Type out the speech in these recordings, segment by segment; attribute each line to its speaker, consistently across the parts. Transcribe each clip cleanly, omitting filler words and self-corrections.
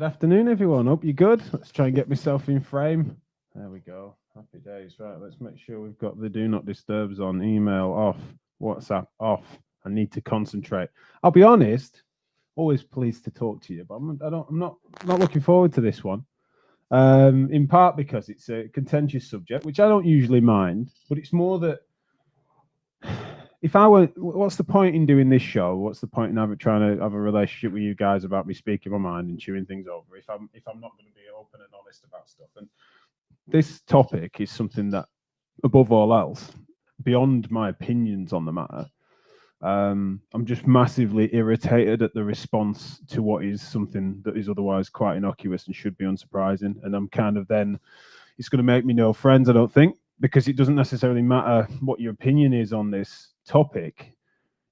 Speaker 1: Afternoon, everyone. Hope you're good. Let's try and get myself in frame. There we go. Happy days. Right, let's make sure we've got the do not disturbs on, email off, WhatsApp off. I need to concentrate. I'll be honest, always pleased to talk to you, but I'm not looking forward to this one. In part because it's a contentious subject, which I don't usually mind, but it's more that if I were, what's the point in doing this show? What's the point in trying to have a relationship with you guys about me speaking my mind and chewing things over if I'm not going to be open and honest about stuff? And this topic is something that, above all else, beyond my opinions on the matter, I'm just massively irritated at the response to what is something that is otherwise quite innocuous and should be unsurprising. And I'm kind of then, it's going to make me no friends, I don't think, because it doesn't necessarily matter what your opinion is on this topic.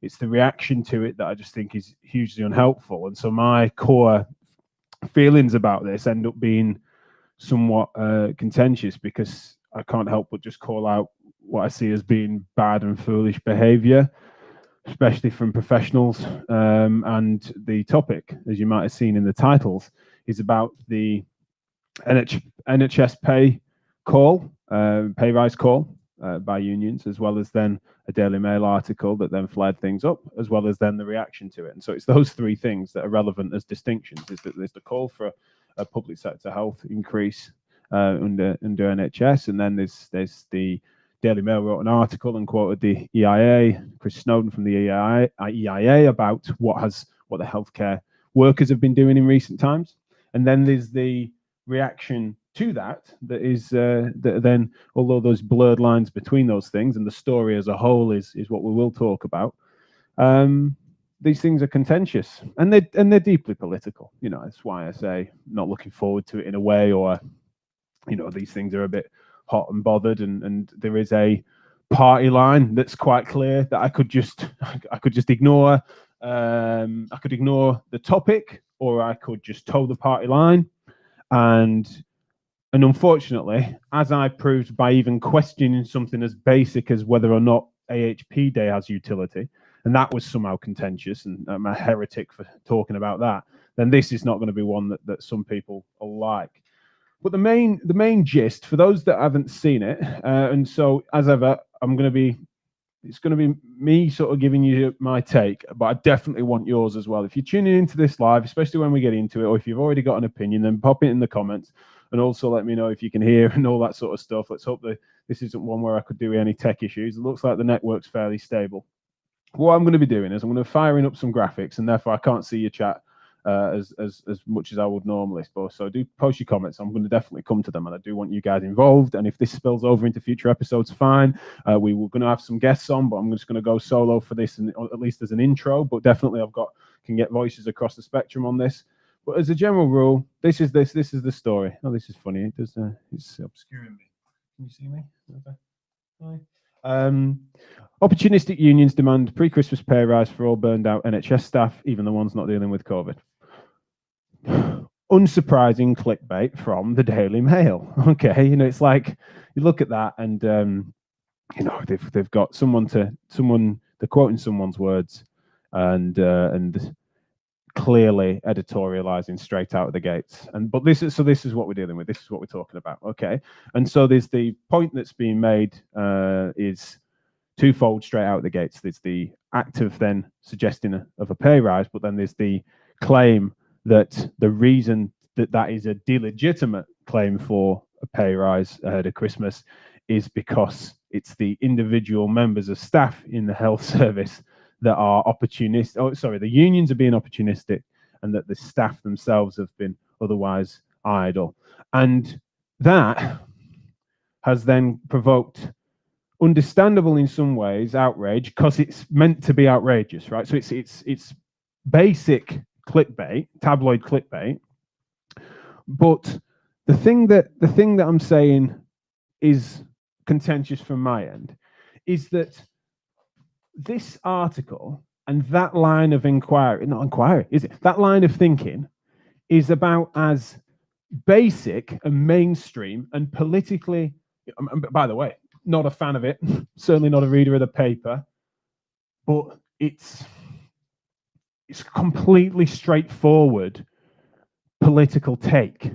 Speaker 1: It's the reaction to it that I just think is hugely unhelpful. And so my core feelings about this end up being somewhat contentious, because I can't help but just call out what I see as being bad and foolish behavior, especially from professionals. And the topic, as you might have seen in the titles, is about the NHS pay rise call by unions, as well as then a Daily Mail article that then flared things up, as well as then the reaction to it. And so it's those three things that are relevant as distinctions: is that there's the call for a public sector health increase under NHS, and then there's the Daily Mail wrote an article and quoted the EIA, Chris Snowden from the EIA, about what the healthcare workers have been doing in recent times. And then there's the reaction to that is that then, although those blurred lines between those things and the story as a whole is what we will talk about, these things are contentious and they're deeply political. You know, that's why I say not looking forward to it in a way, or these things are a bit hot and bothered, and there is a party line that's quite clear that I could just ignore. I could ignore the topic, or I could just toe the party line. And unfortunately, as I proved by even questioning something as basic as whether or not AHP Day has utility, and that was somehow contentious, and I'm a heretic for talking about that, then this is not going to be one that some people will like. But the main gist, for those that haven't seen it, and so as ever, it's going to be me sort of giving you my take, but I definitely want yours as well. If you're tuning into this live, especially when we get into it, or if you've already got an opinion, then pop it in the comments, and also let me know if you can hear and all that sort of stuff. Let's hope that this isn't one where I could do any tech issues. It looks like the network's fairly stable. What I'm going to be doing is I'm going to be firing up some graphics, and therefore I can't see your chat as much as I would normally. So do post your comments. I'm going to definitely come to them, and I do want you guys involved. And if this spills over into future episodes, fine. We were going to have some guests on, but I'm just going to go solo for this, and at least as an intro. But definitely, can get voices across the spectrum on this. But as a general rule, this is the story. Oh, this is funny. It's obscuring me. Can you see me? Okay. Hi. Opportunistic unions demand pre-Christmas pay rise for all burned out NHS staff, even the ones not dealing with COVID. Unsurprising clickbait from the Daily Mail. Okay, it's like you look at that, and they've got they're quoting someone's words, and clearly editorializing straight out of the gates. But this is what we're dealing with. This is what we're talking about. Okay, and so there's the point that's being made is twofold straight out of the gates. There's the act of then suggesting of a pay rise, but then there's the claim that the reason that is a delegitimate claim for a pay rise ahead of Christmas is because it's the individual members of staff in the health service that are opportunistic. Oh, sorry, the unions are being opportunistic, and that the staff themselves have been otherwise idle. And that has then provoked, understandable in some ways, outrage, because it's meant to be outrageous, right? So it's basic clickbait, tabloid clickbait. But the thing that I'm saying is contentious from my end is that this article and that line of that line of thinking is about as basic and mainstream and politically, by the way, not a fan of it, certainly not a reader of the paper, but it's completely straightforward political take.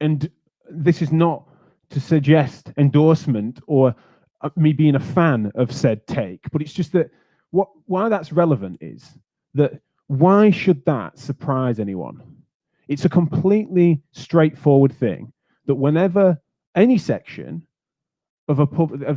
Speaker 1: And this is not to suggest endorsement or me being a fan of said take, but it's just that why that's relevant is that why should that surprise anyone? It's a completely straightforward thing that whenever any section of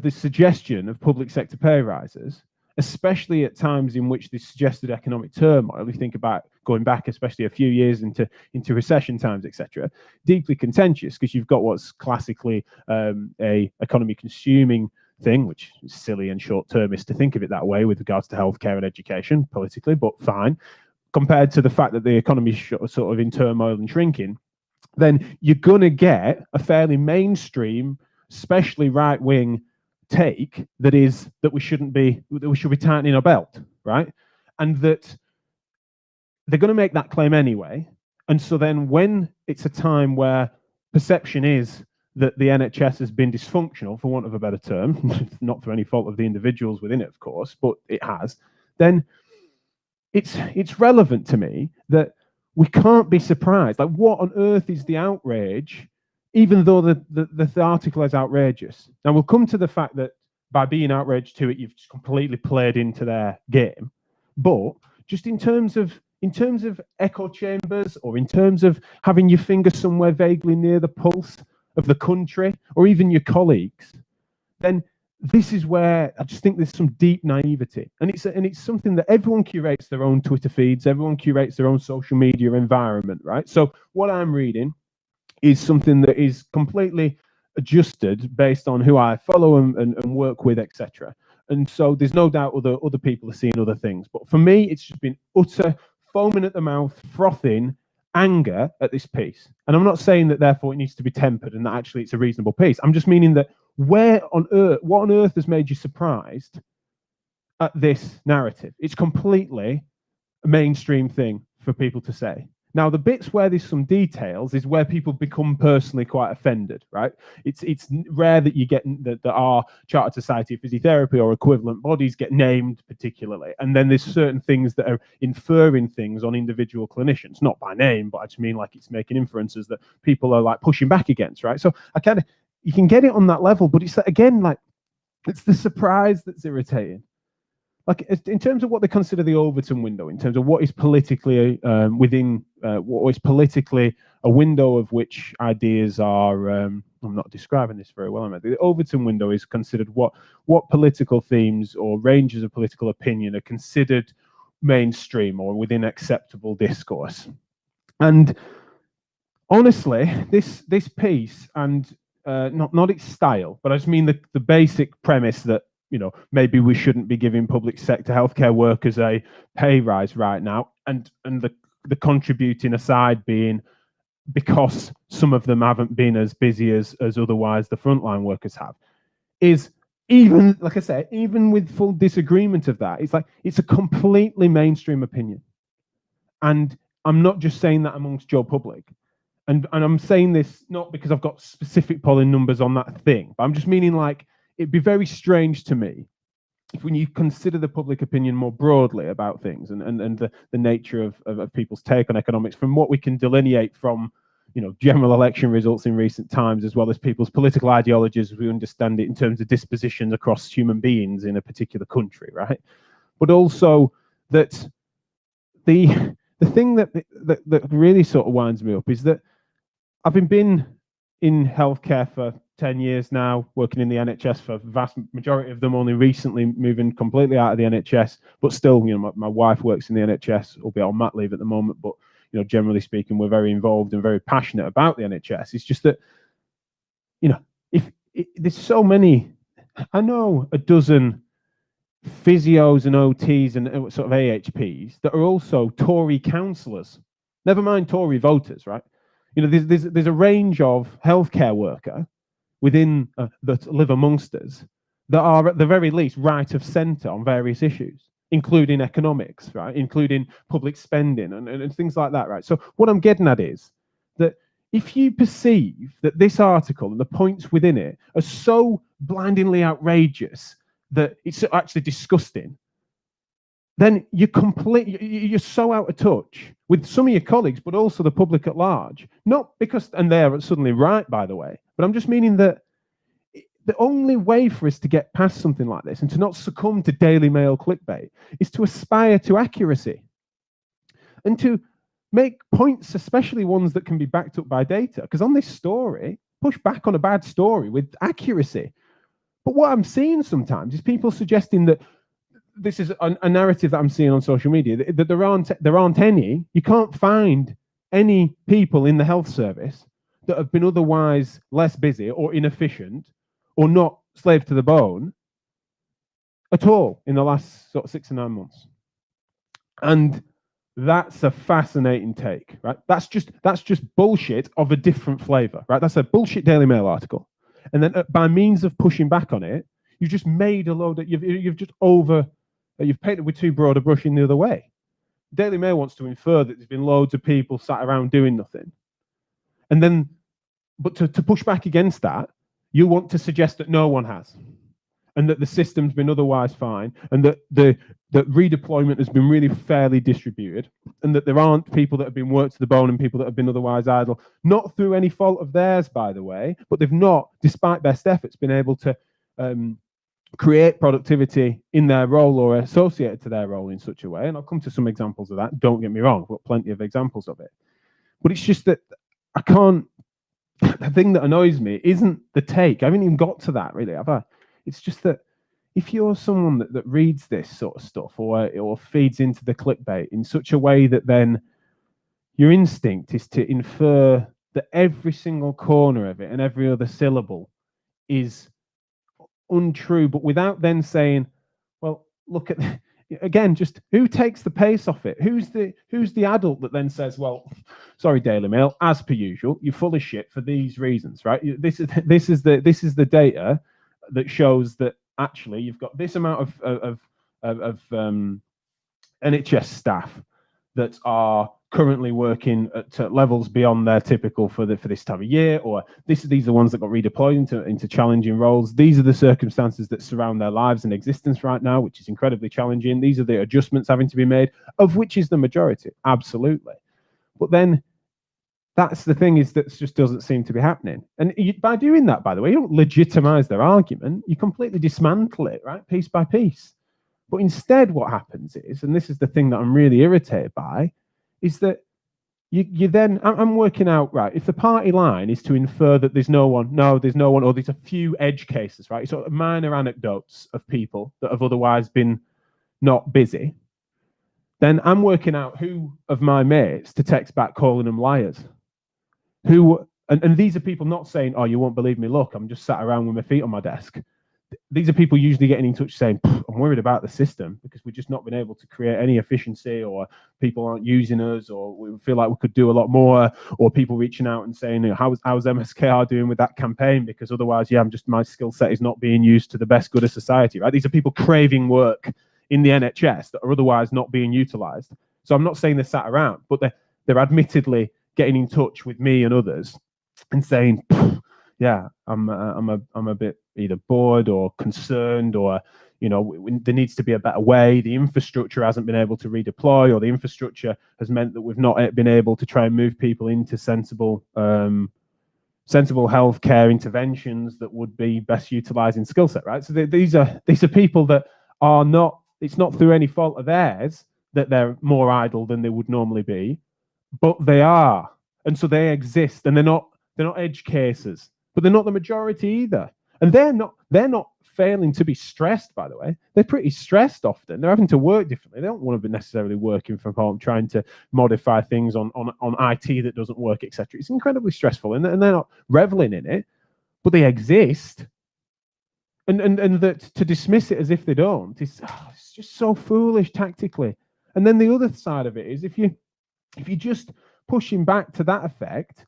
Speaker 1: the suggestion of public sector pay rises, especially at times in which this suggested economic turmoil, we think about going back especially a few years into recession times, etc., deeply contentious because you've got what's classically a economy consuming thing, which is silly and short-termist to think of it that way with regards to healthcare and education politically, but fine, compared to the fact that the economy is sort of in turmoil and shrinking, then you're going to get a fairly mainstream, especially right-wing take that we should be tightening our belt, right? And that they're going to make that claim anyway. And so then when it's a time where perception is that the NHS has been dysfunctional, for want of a better term, not through any fault of the individuals within it, of course, but it has, then it's relevant to me that we can't be surprised. Like, what on earth is the outrage, even though the article is outrageous? Now, we'll come to the fact that by being outraged to it, you've just completely played into their game. But just in terms of echo chambers, or in terms of having your finger somewhere vaguely near the pulse of the country, or even your colleagues, then this is where I just think there's some deep naivety, and it's something that everyone curates their own Twitter feeds, everyone curates their own social media environment, right? So what I'm reading is something that is completely adjusted based on who I follow and work with, etc. And so there's no doubt other people are seeing other things, but for me, it's just been utter foaming at the mouth, frothing anger at this piece. And I'm not saying that therefore it needs to be tempered and that actually it's a reasonable piece. I'm just meaning that what on earth has made you surprised at this narrative? It's completely a mainstream thing for people to say. Now, the bits where there's some details is where people become personally quite offended, right? It's rare that you get that our Chartered Society of Physiotherapy or equivalent bodies get named particularly. And then there's certain things that are inferring things on individual clinicians, not by name, but I just mean like it's making inferences that people are like pushing back against, right? So you can get it on that level, but it's again, like, it's the surprise that's irritating. Like, in terms of what they consider the Overton window, in terms of what is politically what is politically a window of which ideas are, I'm not describing this very well, am I? The Overton window is considered what political themes or ranges of political opinion are considered mainstream or within acceptable discourse. And honestly, this piece, and not its style, but I just mean the basic premise that, you know, maybe we shouldn't be giving public sector healthcare workers a pay rise right now, and the contributing aside being because some of them haven't been as busy as otherwise the frontline workers have, is, even, like I say, even with full disagreement of that, it's like it's a completely mainstream opinion. And I'm not just saying that amongst Joe Public. And I'm saying this not because I've got specific polling numbers on that thing, but I'm just meaning, like, it'd be very strange to me if, when you consider the public opinion more broadly about things and the nature of people's take on economics, from what we can delineate from, you know, general election results in recent times, as well as people's political ideologies as we understand it in terms of dispositions across human beings in a particular country, right? But also that the thing that really sort of winds me up is that I've been in healthcare for 10 years now, working in the NHS for the vast majority of them, only recently moving completely out of the NHS, but still, you know, my wife works in the NHS, albeit on mat leave at the moment, but, you know, generally speaking, we're very involved and very passionate about the NHS. It's just that, you know, there's so many, I know a dozen physios and OTs and sort of AHPs that are also Tory councillors, never mind Tory voters, right? You know, there's a range of healthcare worker within that live amongst us that are at the very least right of centre on various issues, including economics, right? Including public spending and things like that, right? So what I'm getting at is that if you perceive that this article and the points within it are so blindingly outrageous that it's actually disgusting, then you're so out of touch with some of your colleagues, but also the public at large. Not because, and they're suddenly right, by the way, but I'm just meaning that the only way for us to get past something like this and to not succumb to Daily Mail clickbait is to aspire to accuracy and to make points, especially ones that can be backed up by data. Because on this story, push back on a bad story with accuracy. But what I'm seeing sometimes is people suggesting that this is a narrative that I'm seeing on social media, that there aren't any, you can't find any people in the health service that have been otherwise less busy or inefficient or not slave to the bone at all in the last sort of 6 to 9 months. And that's a fascinating take, right? That's just bullshit of a different flavor, right? That's a bullshit Daily Mail article. And then by means of pushing back on it, you've just made a load of, you've painted with too broad a brush in the other way. Daily Mail wants to infer that there's been loads of people sat around doing nothing. And then, but to push back against that, you want to suggest that no one has, and that the system's been otherwise fine, and that that redeployment has been really fairly distributed, and that there aren't people that have been worked to the bone and people that have been otherwise idle, not through any fault of theirs, by the way, but they've not, despite best efforts, been able to create productivity in their role or associated to their role in such a way. And I'll come to some examples of that. Don't get me wrong, I've got plenty of examples of it. But it's just that I can't, the thing that annoys me isn't the take. I haven't even got to that, really, have I? It's just that if you're someone that reads this sort of stuff or feeds into the clickbait in such a way that then your instinct is to infer that every single corner of it and every other syllable is untrue, but without then saying, well, look at again, just who takes the pace off it? Who's the adult that then says, well, sorry, Daily Mail, as per usual, you're full of shit for these reasons, right? This is the data that shows that actually you've got this amount of NHS staff that are currently working at levels beyond their typical for this time of year, or these are the ones that got redeployed into challenging roles. These are the circumstances that surround their lives and existence right now, which is incredibly challenging. These are the adjustments having to be made, of which is the majority, absolutely. But then that's the thing, is that just doesn't seem to be happening. And by doing that, by the way, you don't legitimize their argument, you completely dismantle it, right, piece by piece. But instead what happens is, and this is the thing that I'm really irritated by, is that you then, I'm working out, right, if the party line is to infer that there's no one, or there's a few edge cases, right, sort of minor anecdotes of people that have otherwise been not busy, then I'm working out who of my mates to text back calling them liars. And these are people not saying, oh, you won't believe me, look, I'm just sat around with my feet on my desk. These are people usually getting in touch saying, I'm worried about the system because we've just not been able to create any efficiency, or people aren't using us, or we feel like we could do a lot more, or people reaching out and saying, how's MSKR doing with that campaign? Because otherwise, yeah, my skill set is not being used to the best good of society, right? These are people craving work in the NHS that are otherwise not being utilized. So I'm not saying they're sat around, but they're admittedly getting in touch with me and others and saying, yeah, I'm a bit either bored or concerned, or there needs to be a better way. The infrastructure hasn't been able to redeploy, or the infrastructure has meant that we've not been able to try and move people into sensible healthcare interventions that would be best utilizing skill set, right? So these are people that are not. It's not through any fault of theirs that they're more idle than they would normally be, but they are, and so they exist, and they're not edge cases. But they're not the majority either. And they're not failing to be stressed, by the way. They're pretty stressed often. They're having to work differently. They don't want to be necessarily working from home, trying to modify things on IT that doesn't work, etc. It's incredibly stressful, and they're not reveling in it, but they exist. And that to dismiss it as if they don't, it's just so foolish tactically. And then the other side of it is, if you're just pushing back to that effect,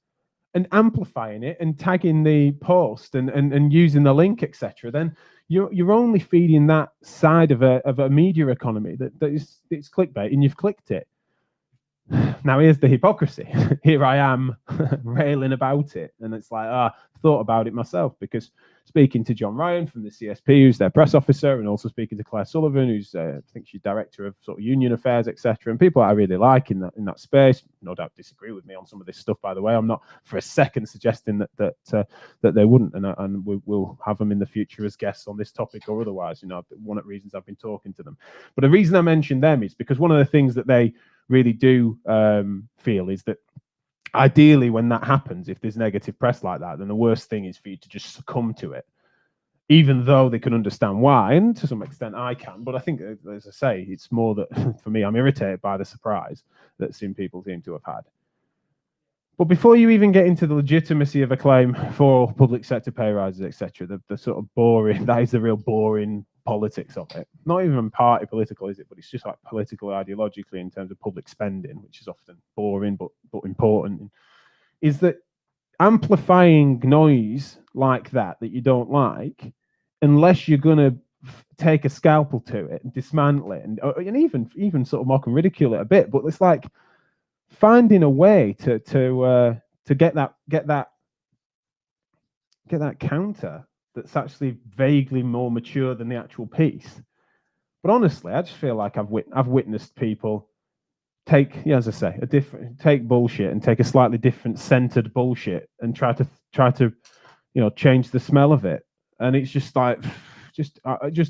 Speaker 1: and amplifying it and tagging the post and using the link, etc., then you're only feeding that side of a media economy it's clickbait, and you've clicked it. Now here's the hypocrisy. Here I am railing about it, and it's like, I thought about it myself, because speaking to John Ryan from the CSP, who's their press officer, and also speaking to Claire Sullivan, who's I think she's director of sort of union affairs, etc. And people I really like in that space. No doubt disagree with me on some of this stuff, by the way. I'm not for a second suggesting that they wouldn't, and we'll have them in the future as guests on this topic or otherwise. One of the reasons I've been talking to them. But the reason I mentioned them is because one of the things that they really do feel is that ideally, when that happens, if there's negative press like that, then the worst thing is for you to just succumb to it, even though they can understand why, and to some extent I can. But I think, as I say, it's more that for me, I'm irritated by the surprise that some people seem to have had. But before you even get into the legitimacy of a claim for public sector pay rises, etc., the sort of boring, that is the real boring politics of it. Not even party political, is it? But it's just like political ideologically in terms of public spending, which is often boring but important, is that amplifying noise like that you don't like, unless you're going to take a scalpel to it and dismantle it and even sort of mock and ridicule it a bit, but it's like finding a way to get that counter that's actually vaguely more mature than the actual piece. But honestly, I just feel like I've witnessed people take, as I say, take bullshit and take a slightly different centered bullshit and try to change the smell of it, and it's just like just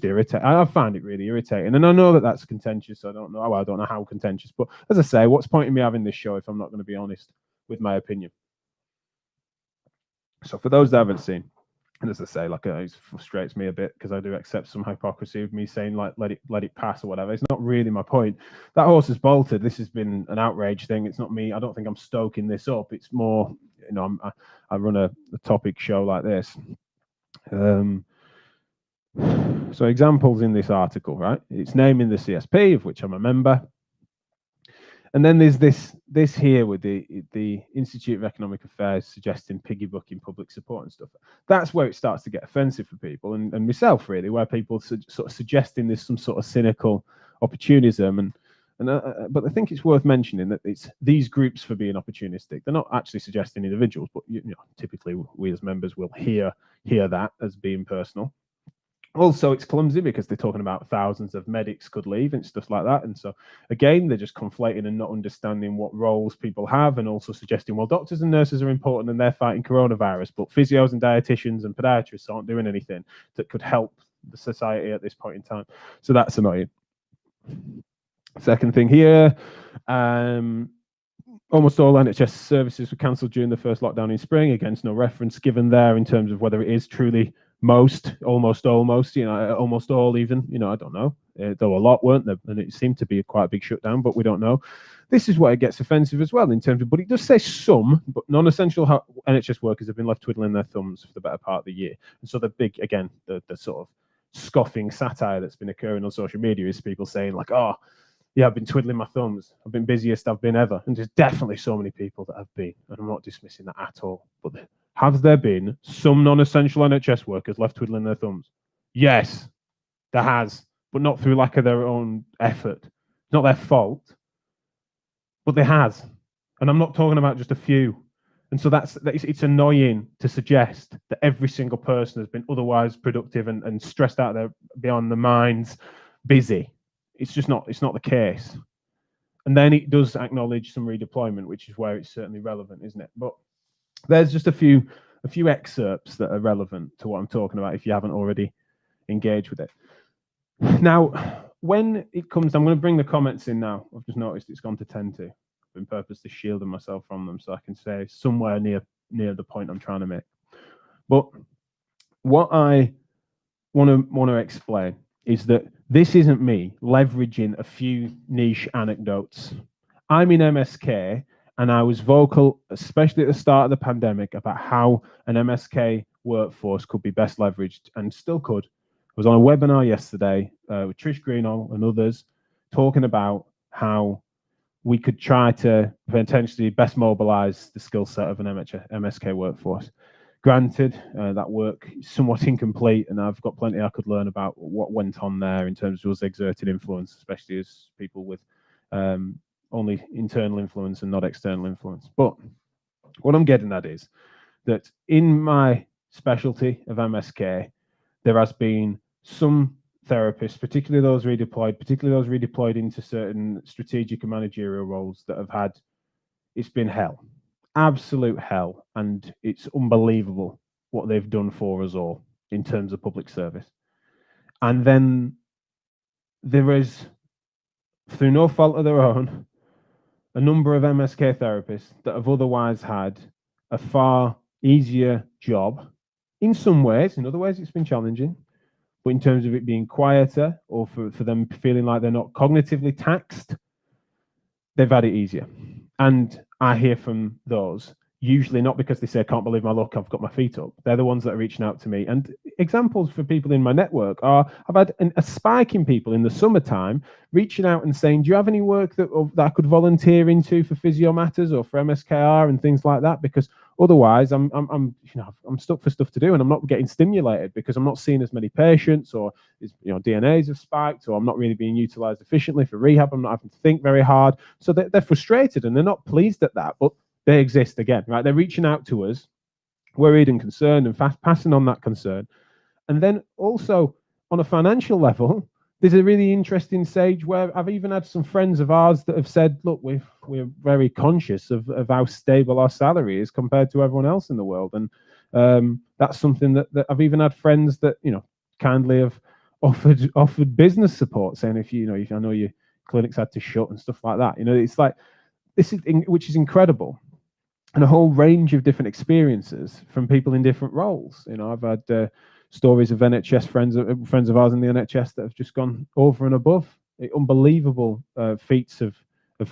Speaker 1: irritating. I find it really irritating, and I know that that's contentious. I don't know how contentious, but as I say, what's the point in me having this show if I'm not going to be honest with my opinion? So for those that haven't seen, and as I say, like it frustrates me a bit because I do accept some hypocrisy of me saying like let it pass or whatever. It's not really my point. That horse has bolted. This has been an outrage thing. It's not me. I don't think I'm stoking this up. It's more, I run a topic show like this. So examples in this article, right? It's naming the CSP, of which I'm a member. And then there's this here with the Institute of Economic Affairs suggesting piggybucking public support and stuff. That's where it starts to get offensive for people, and myself really, where people sort of suggesting there's some sort of cynical opportunism. But I think it's worth mentioning that it's these groups for being opportunistic. They're not actually suggesting individuals, but typically we as members will hear that as being personal. Also, it's clumsy because they're talking about thousands of medics could leave and stuff like that. And so, again, they're just conflating and not understanding what roles people have, and also suggesting, well, doctors and nurses are important and they're fighting coronavirus, but physios and dietitians and podiatrists aren't doing anything that could help the society at this point in time. So that's annoying. Second thing here, almost all NHS services were cancelled during the first lockdown in spring. Against no reference given there in terms of whether it is truly almost all even, I don't know. Though a lot weren't there, and it seemed to be quite a big shutdown, but we don't know. This is where it gets offensive as well in terms of, but it does say some, but non-essential NHS workers have been left twiddling their thumbs for the better part of the year. And so the big, again, the sort of scoffing satire that's been occurring on social media is people saying like, oh, yeah, I've been twiddling my thumbs. I've been busiest I've been ever. And there's definitely so many people that have been, and I'm not dismissing that at all, but have there been some non-essential NHS workers left twiddling their thumbs? Yes, there has, but not through lack of their own effort. It's not their fault, but there has. And I'm not talking about just a few. And so it's annoying to suggest that every single person has been otherwise productive and stressed out there beyond their minds, busy. It's just not. It's not the case. And then it does acknowledge some redeployment, which is where it's certainly relevant, isn't it? But there's just a few excerpts that are relevant to what I'm talking about if you haven't already engaged with it. Now, when it comes, I'm going to bring the comments in now. I've just noticed it's gone to 10-2. I've been purposely shielding myself from them so I can say somewhere near the point I'm trying to make. But what I want to explain is that this isn't me leveraging a few niche anecdotes. I'm in MSK, and I was vocal, especially at the start of the pandemic, about how an MSK workforce could be best leveraged, and still could. I was on a webinar yesterday with Trish Greenall and others talking about how we could try to potentially best mobilize the skill set of an MSK workforce. Granted, that work is somewhat incomplete, and I've got plenty I could learn about what went on there in terms of us exerting influence, especially as people with only internal influence and not external influence. But what I'm getting at is that in my specialty of MSK, there has been some therapists, particularly those redeployed into certain strategic and managerial roles that have had, it's been hell, absolute hell. And it's unbelievable what they've done for us all in terms of public service. And then there is, through no fault of their own, a number of MSK therapists that have otherwise had a far easier job in some ways. In other ways, it's been challenging. But in terms of it being quieter, or for them feeling like they're not cognitively taxed, they've had it easier. And I hear from those, usually not because they say, I can't believe my luck, I've got my feet up. They're the ones that are reaching out to me. And examples for people in my network are, I've had a spike in people in the summertime reaching out and saying, do you have any work that I could volunteer into for Physio Matters or for MSKR and things like that? Because otherwise I'm stuck for stuff to do, and I'm not getting stimulated because I'm not seeing as many patients, or DNAs have spiked, or I'm not really being utilized efficiently for rehab. I'm not having to think very hard. So they're frustrated and they're not pleased at that, but they exist again, right? They're reaching out to us, worried and concerned, and passing on that concern. And then also on a financial level, there's a really interesting stage where I've even had some friends of ours that have said, look, we're very conscious of how stable our salary is compared to everyone else in the world. And that's something that I've even had friends that, kindly have offered business support, saying if I know your clinics had to shut and stuff like that. It's like, which is incredible. And a whole range of different experiences from people in different roles. I've had stories of NHS friends of ours in the NHS that have just gone over and above, unbelievable feats of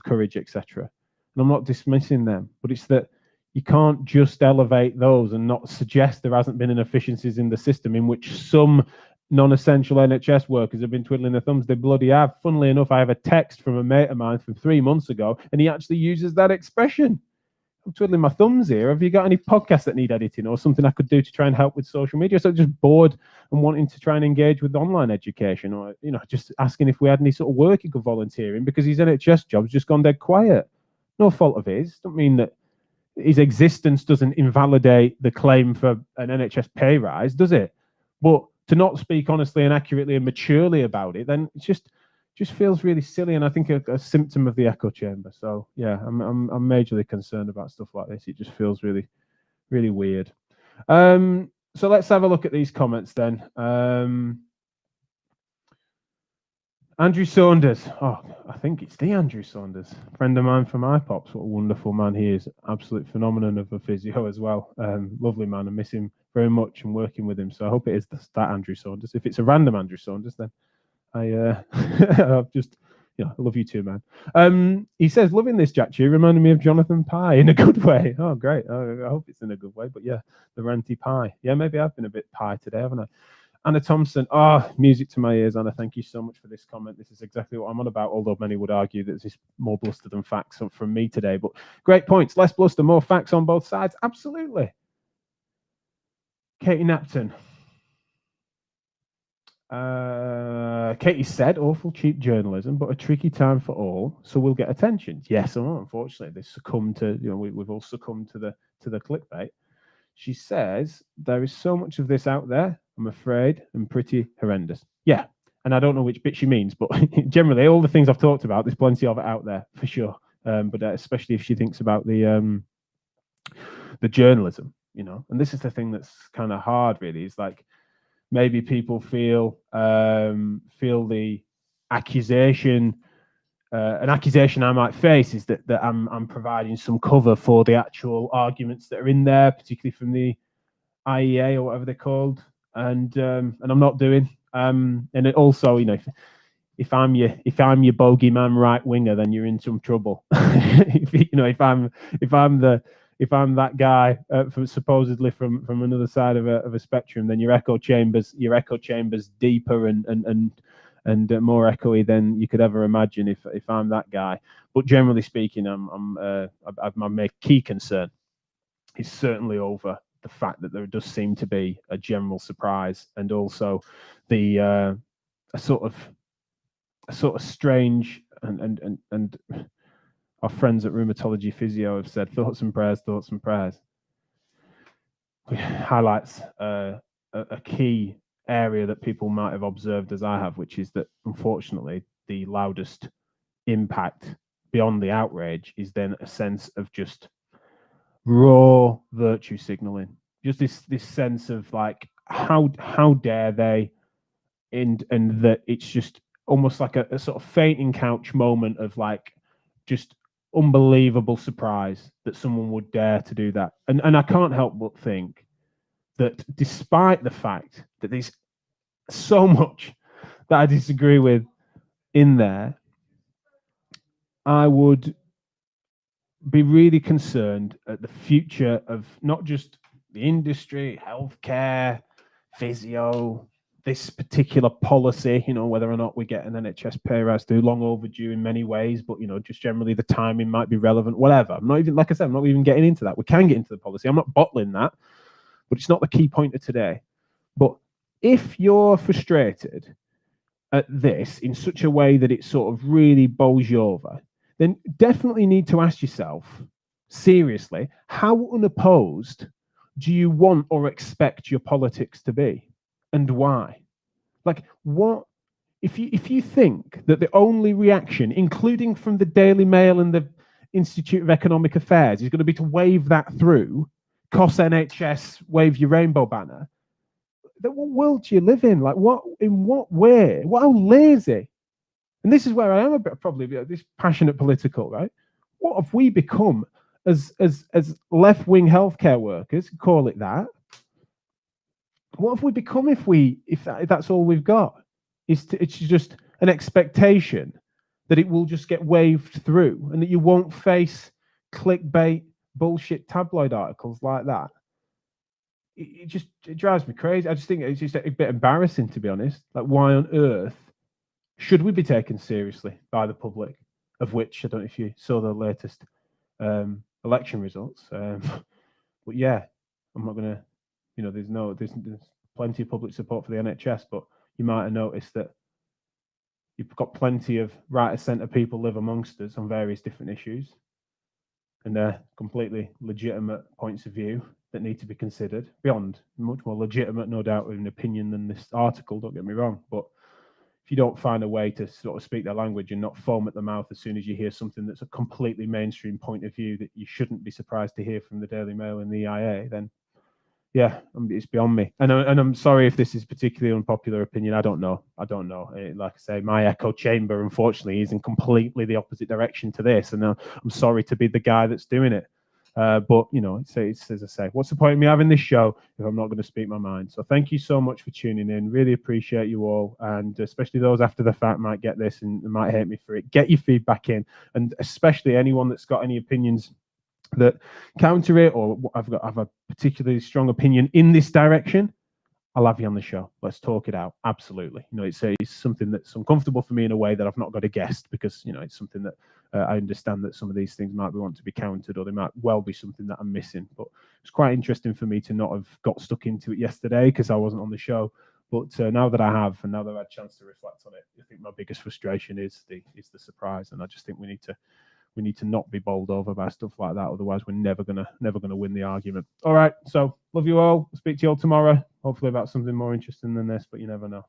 Speaker 1: courage, etc. And I'm not dismissing them, but it's that you can't just elevate those and not suggest there hasn't been inefficiencies in the system in which some non-essential NHS workers have been twiddling their thumbs. They bloody have. Funnily enough, I have a text from a mate of mine from 3 months ago, and he actually uses that expression. I'm twiddling my thumbs here. Have you got any podcasts that need editing or something I could do to try and help with social media? So just bored and wanting to try and engage with online education, or just asking if we had any sort of work he could volunteer in, because his NHS job's just gone dead quiet. No fault of his. Don't mean that his existence doesn't invalidate the claim for an NHS pay rise, does it? But to not speak honestly and accurately and maturely about it, then it's just feels really silly, and I think a symptom of the echo chamber. So yeah, I'm majorly concerned about stuff like this. It just feels really, really weird. So let's have a look at these comments then. Andrew Saunders. Oh, I think it's the Andrew Saunders, friend of mine from iPops. What a wonderful man he is. Absolute phenomenon of a physio as well. Lovely man. I miss him very much and working with him. So I hope it is that Andrew Saunders. If it's a random Andrew Saunders, then I've just, I love you too, man. He says, loving this, Jack. You reminded me of Jonathan Pye in a good way. Oh, great. I hope it's in a good way. But yeah, the ranty pie. Yeah, maybe I've been a bit pie today, haven't I? Anna Thompson. Oh, music to my ears, Anna. Thank you so much for this comment. This is exactly what I'm on about, although many would argue that this is more bluster than facts from me today. But great points. Less bluster, more facts on both sides. Absolutely. Katie Napton. Katie said, awful cheap journalism, but a tricky time for all, so we'll get attention. Yes, unfortunately, they succumb to, we've all succumbed to the clickbait. She says, there is so much of this out there, I'm afraid, and pretty horrendous. Yeah, and I don't know which bit she means, but generally, all the things I've talked about, there's plenty of it out there, for sure. But especially if she thinks about the journalism, and this is the thing that's kind of hard, really, is like, maybe people feel the accusation. An accusation I might face is that I'm providing some cover for the actual arguments that are in there, particularly from the IEA or whatever they're called, and I'm not doing. And it also, if I'm your bogeyman right winger, then you're in some trouble. If I'm that guy supposedly from another side of a spectrum, then your echo chamber's deeper and more echoey than you could ever imagine if I'm that guy. But generally speaking, my key concern is certainly over the fact that there does seem to be a general surprise, and also the a sort of strange and our friends at Rheumatology Physio have said thoughts and prayers. highlights a key area that people might have observed as I have, which is that unfortunately the loudest impact beyond the outrage is then a sense of just raw virtue signaling, just this sense of like how dare they, and that it's just almost like a sort of fainting couch moment of like just unbelievable surprise that someone would dare to do that. And I can't help but think that despite the fact that there's so much that I disagree with in there, I would be really concerned at the future of not just the industry, healthcare, physio, this particular policy, whether or not we get an NHS pay rise, too long overdue in many ways, but, just generally the timing might be relevant, whatever. I'm not even, like I said, I'm not even getting into that. We can get into the policy. I'm not bottling that, but it's not the key point of today. But if you're frustrated at this in such a way that it sort of really bowls you over, then definitely need to ask yourself, seriously, how unopposed do you want or expect your politics to be? And why? Like, what if you think that the only reaction, including from the Daily Mail and the Institute of Economic Affairs, is going to be to wave that through, cost NHS, wave your rainbow banner? What world do you live in? Like, in what way? How lazy? And this is where I am a bit probably this passionate political, right? What have we become as left-wing healthcare workers? Call it that. What have we become if that's all we've got? It's just an expectation that it will just get waved through and that you won't face clickbait bullshit tabloid articles like that. It drives me crazy. I just think it's just a bit embarrassing, to be honest. Like, why on earth should we be taken seriously by the public? Of which I don't know if you saw the latest election results, but yeah, I'm not gonna. There's plenty of public support for the NHS, but you might have noticed that you've got plenty of right of centre people live amongst us on various different issues, and they're completely legitimate points of view that need to be considered, beyond much more legitimate, no doubt, with an opinion than this article, don't get me wrong. But if you don't find a way to sort of speak their language and not foam at the mouth as soon as you hear something that's a completely mainstream point of view that you shouldn't be surprised to hear from the Daily Mail and the EIA, then yeah, it's beyond me. And I'm sorry if this is particularly unpopular opinion. I don't know. Like I say, my echo chamber, unfortunately, is in completely the opposite direction to this. And I'm sorry to be the guy that's doing it. But, it's as I say, what's the point of me having this show if I'm not going to speak my mind? So thank you so much for tuning in. Really appreciate you all. And especially those after the fact might get this and might hate me for it. Get your feedback in. And especially anyone that's got any opinions that counter it, or have a particularly strong opinion in this direction, I'll have you on the show. Let's talk it out. Absolutely. It's something that's uncomfortable for me in a way that I've not got a guest, because it's something that I understand that some of these things might want to be countered, or they might well be something that I'm missing. But it's quite interesting for me to not have got stuck into it yesterday because I wasn't on the show. But now that I have, and now that I've had a chance to reflect on it, I think my biggest frustration is the surprise, and I just think we need to not be bowled over by stuff like that. Otherwise, we're never gonna win the argument. All right. So love you all. Speak to you all tomorrow. Hopefully about something more interesting than this, but you never know.